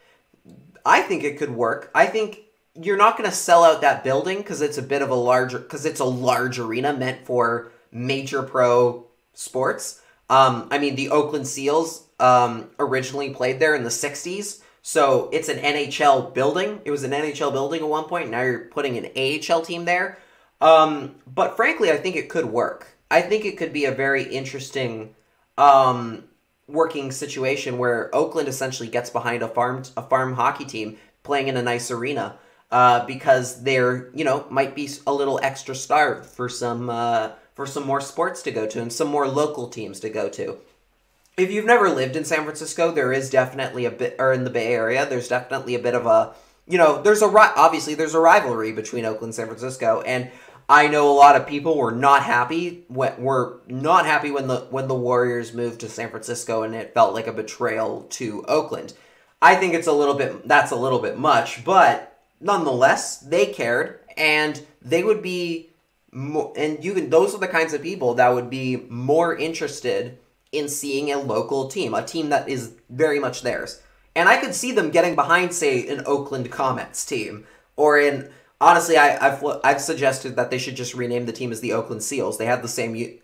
I think it could work. I think you're not going to sell out that building because it's a large arena meant for major pro sports. I mean, the Oakland Seals originally played there in the 60s, so it's an NHL building. It was an NHL building at one point. Now you're putting an AHL team there. But frankly, I think it could work. I think it could be a very interesting working situation where Oakland essentially gets behind a farm hockey team playing in a nice arena because they're, might be a little extra starved for some more sports to go to and some more local teams to go to. If you've never lived in San Francisco, there is definitely or in the Bay Area, there's definitely a bit of a, obviously there's a rivalry between Oakland and San Francisco, and I know a lot of people were not happy when the Warriors moved to San Francisco, and it felt like a betrayal to Oakland. I think that's a little bit much, but nonetheless, they cared, and they would be those are the kinds of people that would be more interested in seeing a local team, a team that is very much theirs. And I could see them getting behind, say, an Oakland Comets team, or Honestly, I've suggested that they should just rename the team as the Oakland Seals. They have the same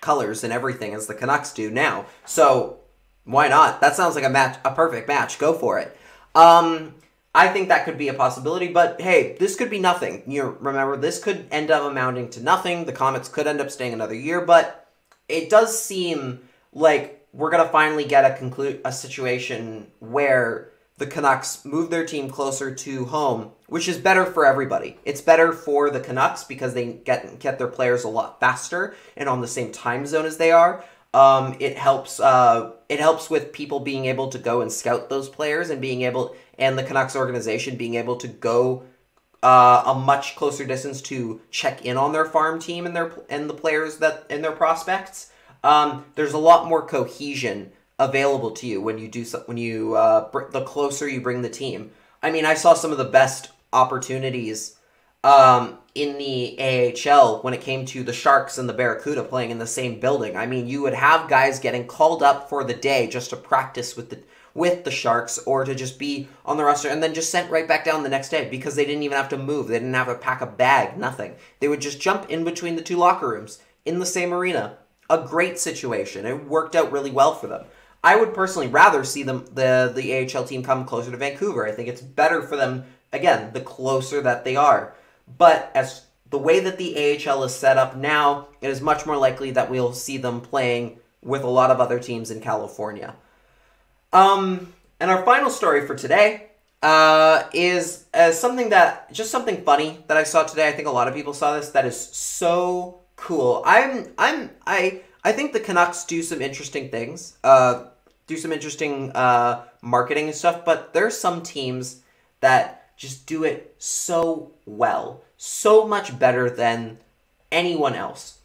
colors and everything as the Canucks do now. So why not? That sounds like a perfect match. Go for it. I think that could be a possibility, but hey, this could be nothing. Remember, this could end up amounting to nothing. The Comets could end up staying another year, but it does seem like we're gonna finally get a situation where the Canucks move their team closer to home, which is better for everybody. It's better for the Canucks because they get their players a lot faster and on the same time zone as they are. It helps with people being able to go and scout those players and the Canucks organization being able to go a much closer distance to check in on their farm team and the players and their prospects. There's a lot more cohesion available to you when you the closer you bring the team. I mean, I saw some of the best opportunities in the AHL when it came to the Sharks and the Barracuda playing in the same building. I mean, you would have guys getting called up for the day just to practice with the Sharks or to just be on the roster and then just sent right back down the next day because they didn't even have to move. They didn't have to pack a bag, nothing. They would just jump in between the two locker rooms in the same arena. A great situation. It worked out really well for them. I would personally rather see the AHL team come closer to Vancouver. I think it's better for them, again, the closer that they are. But as the way that the AHL is set up now, it is much more likely that we'll see them playing with a lot of other teams in California. And our final story for today is something funny that I saw today. I think a lot of people saw this. That is so cool. I think the Canucks do some interesting things, do some interesting marketing and stuff, but there's some teams that just do it so well, so much better than anyone else.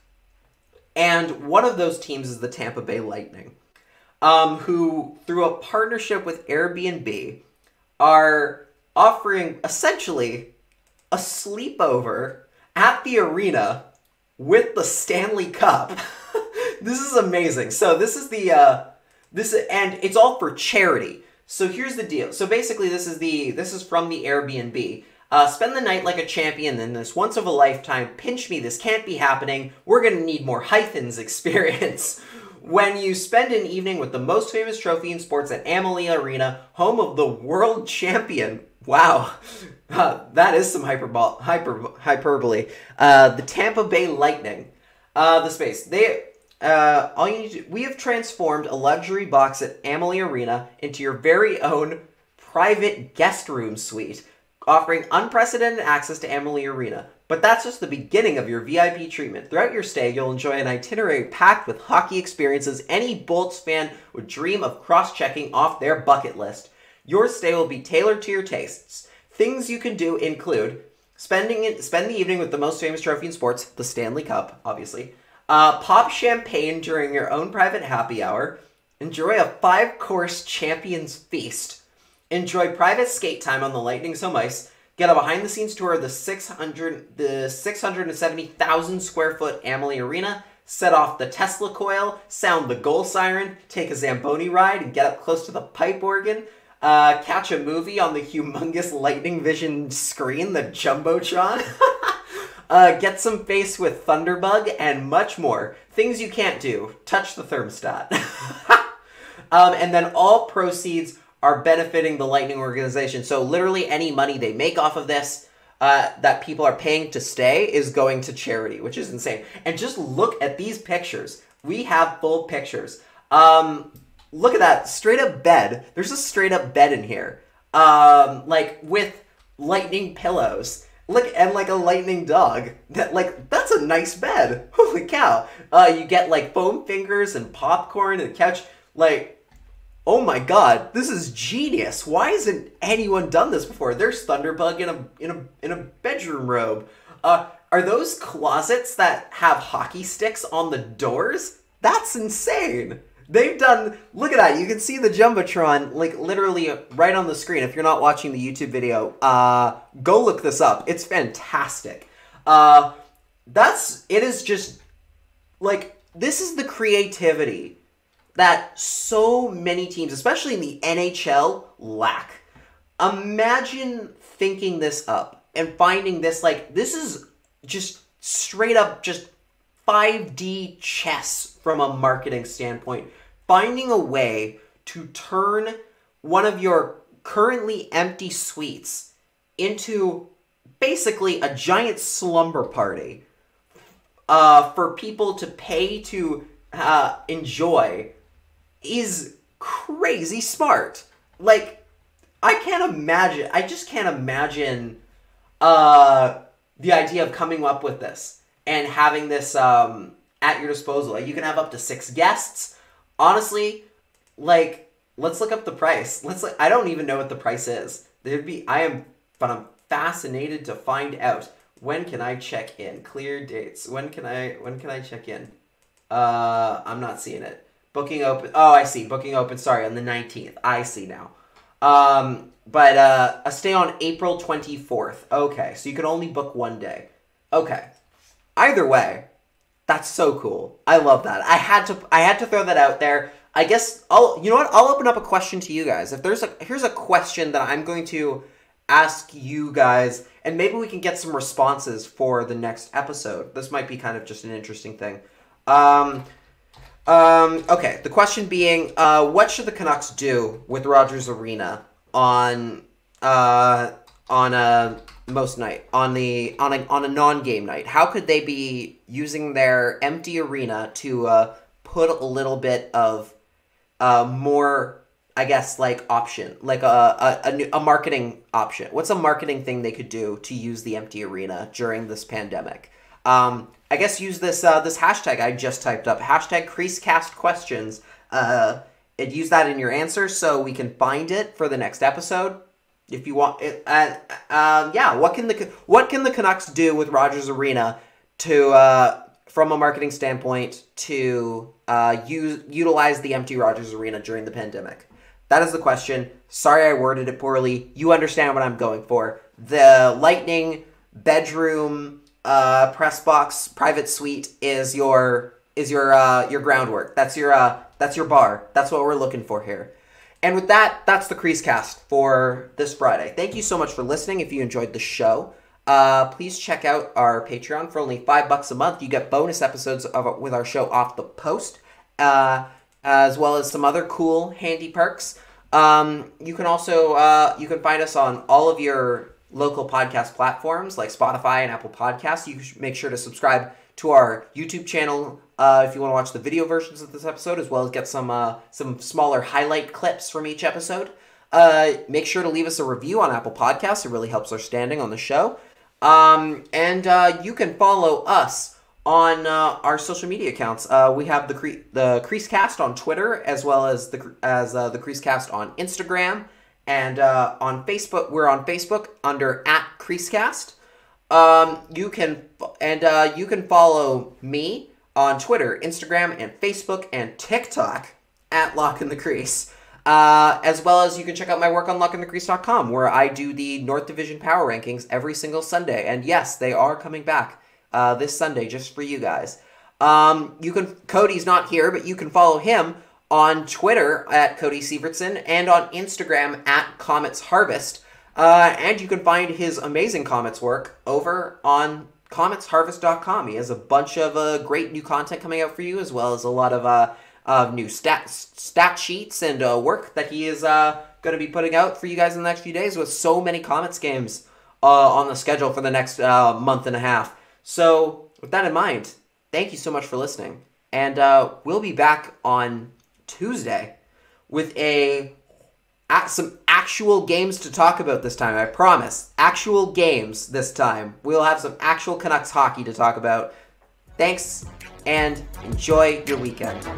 And one of those teams is the Tampa Bay Lightning, who, through a partnership with Airbnb, are offering essentially a sleepover at the arena with the Stanley Cup. This is amazing. So this is and it's all for charity. So here's the deal. So basically this is from the Airbnb. Spend the night like a champion in this once of a lifetime. Pinch me, this can't be happening. We're gonna need more Hythens experience. When you spend an evening with the most famous trophy in sports at Amalie Arena, home of the world champion. Wow, that is some hyperbole. The Tampa Bay Lightning. The space. All you need to do, we have transformed a luxury box at Amalie Arena into your very own private guest room suite, offering unprecedented access to Amalie Arena. But that's just the beginning of your VIP treatment. Throughout your stay, you'll enjoy an itinerary packed with hockey experiences any Bolts fan would dream of cross-checking off their bucket list. Your stay will be tailored to your tastes. Things you can do include spend the evening with the most famous trophy in sports, the Stanley Cup, obviously. Pop champagne during your own private happy hour. Enjoy a 5-course Champions Feast. Enjoy private skate time on the Lightning's home ice. Get a behind-the-scenes tour of the 670,000 square foot Amalie Arena. Set off the Tesla coil. Sound the goal siren. Take a Zamboni ride and get up close to the pipe organ. Catch a movie on the humongous Lightning Vision screen, the Jumbotron. Get some face with Thunderbug, and much more. Things you can't do. Touch the thermostat. And then all proceeds are benefiting the Lightning organization. So literally any money they make off of this, that people are paying to stay, is going to charity, which is insane. And just look at these pictures. We have full pictures. Look at that. Straight up bed. There's a straight up bed in here. Like with lightning pillows. Look, and like a lightning dog. That's a nice bed. Holy cow. You get like foam fingers and popcorn and couch. Like, oh my god, this is genius. Why hasn't anyone done this before? There's Thunderbug in a bedroom robe. Are those closets that have hockey sticks on the doors? That's insane. They've done, look at that. You can see the Jumbotron, like, literally right on the screen. If you're not watching the YouTube video, go look this up. It's fantastic. It is just, like, this is the creativity that so many teams, especially in the NHL, lack. Imagine thinking this up. and finding this, like, this is just straight up just 5D chess from a marketing standpoint. Finding a way to turn one of your currently empty suites into basically a giant slumber party for people to pay to enjoy is crazy smart. Like, I just can't imagine the idea of coming up with this and having this at your disposal. Like, you can have up to 6 guests. Honestly, like, let's look up the price. I don't even know what the price is. I'm fascinated to find out. When can I check in? Clear dates. When can I check in? I'm not seeing it. Booking open. Oh, I see. Booking open. Sorry, on the 19th. I see now. But a stay on April 24th. Okay, so you can only book 1 day. Okay. Either way, that's so cool. I love that. I had to throw that out there. I guess you know what? I'll open up a question to you guys. Here's a question that I'm going to ask you guys, and maybe we can get some responses for the next episode. This might be kind of just an interesting thing. Okay, the question being, what should the Canucks do with Rogers Arena on a non-game night? How could they be using their empty arena to put a little bit of more, I guess, like option, like a marketing option? What's a marketing thing they could do to use the empty arena during this pandemic? I guess use this hashtag I just typed up, hashtag CreaseCast questions. Use that in your answers so we can find it for the next episode. If you want it, yeah. What can the Canucks do with Rogers Arena to, from a marketing standpoint, to utilize the empty Rogers Arena during the pandemic? That is the question. Sorry I worded it poorly. You understand what I'm going for. The Lightning bedroom press box private suite is your groundwork. That's your bar. That's what we're looking for here. And with that, that's the CreaseCast for this Friday. Thank you so much for listening. If you enjoyed the show, please check out our Patreon. For only $5 a month, you get bonus episodes with our show Off the Post, as well as some other cool, handy perks. You can also you can find us on all of your local podcast platforms like Spotify and Apple Podcasts. You should make sure to subscribe to our YouTube channel if you want to watch the video versions of this episode, as well as get some smaller highlight clips from each episode. Make sure to leave us a review on Apple Podcasts. It really helps our standing on the show. And you can follow us on our social media accounts. We have the CreaseCast on Twitter, as well as the CreaseCast on Instagram. And on Facebook, we're on Facebook under @CreaseCast. You can follow me on Twitter, Instagram, and Facebook, and TikTok @Lach in the Crease. As well as you can check out my work on luckinthecrease.com, where I do the North Division Power Rankings every single Sunday. And yes, they are coming back this Sunday just for you guys. Cody's not here, but you can follow him on Twitter @Cody Sievertson and on Instagram @Comets Harvest. And you can find his amazing Comets work over on cometsharvest.com. He has a bunch of great new content coming out for you, as well as a lot of new stat sheets and work that he is going to be putting out for you guys in the next few days, with so many Comets games on the schedule for the next month and a half. So with that in mind, thank you so much for listening. And we'll be back on Tuesday with some actual games to talk about this time. I promise. Actual games this time. We'll have some actual Canucks hockey to talk about. Thanks, and enjoy your weekend.